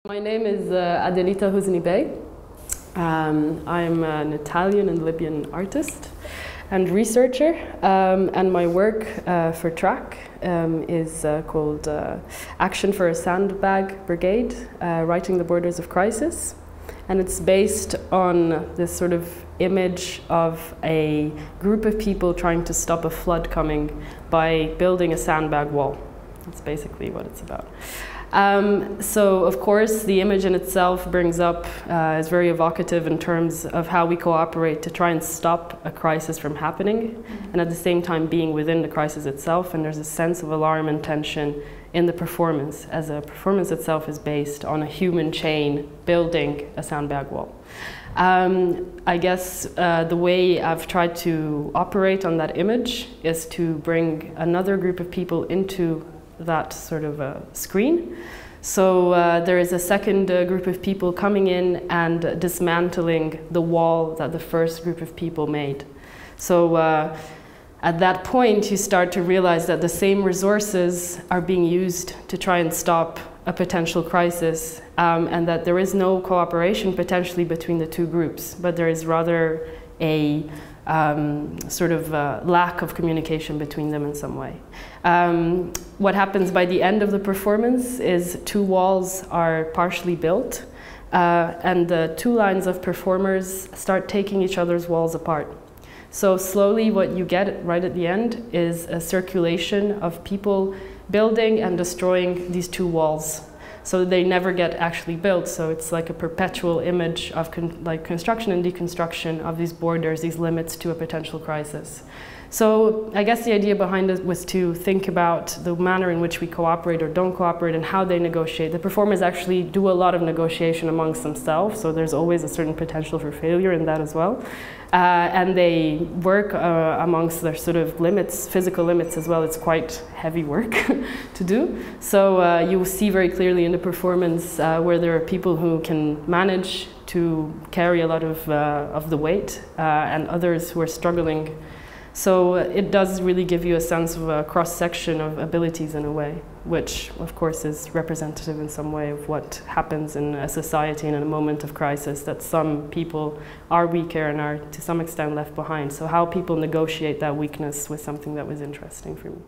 My name is Adelita Husni-Bey. I'm an Italian and Libyan artist and researcher, and my work for track is called Action for a Sandbag Brigade, Writing the Borders of Crisis. And it's based on this sort of image of a group of people trying to stop a flood coming by building a sandbag wall. That's basically what it's about. So, of course, the image in itself brings up, is very evocative in terms of how we cooperate to try and stop a crisis from happening, and at the same time being within the crisis itself. And there's a sense of alarm and tension in the performance, as the performance itself is based on a human chain building a sandbag wall. I guess the way I've tried to operate on that image is to bring another group of people into that sort of screen. So there is a second group of people coming in and dismantling the wall that the first group of people made. So at that point you start to realize that the same resources are being used to try and stop a potential crisis, and that there is no cooperation potentially between the two groups, but there is rather a sort of lack of communication between them in some way. What happens by the end of the performance is two walls are partially built, and the two lines of performers start taking each other's walls apart. So slowly what you get right at the end is a circulation of people building and destroying these two walls. So they never get actually built, so it's like a perpetual image of construction and deconstruction of these borders, these limits to a potential crisis. So I guess the idea behind it was to think about the manner in which we cooperate or don't cooperate and how they negotiate. The performers actually do a lot of negotiation amongst themselves, so there's always a certain potential for failure in that as well. And they work amongst their sort of limits, physical limits as well. It's quite heavy work to do. So you will see very clearly in the performance where there are people who can manage to carry a lot of the weight, and others who are struggling. So it does really give you a sense of a cross-section of abilities in a way, which of course is representative in some way of what happens in a society and in a moment of crisis, that some people are weaker and are to some extent left behind. So how people negotiate that weakness was something that was interesting for me.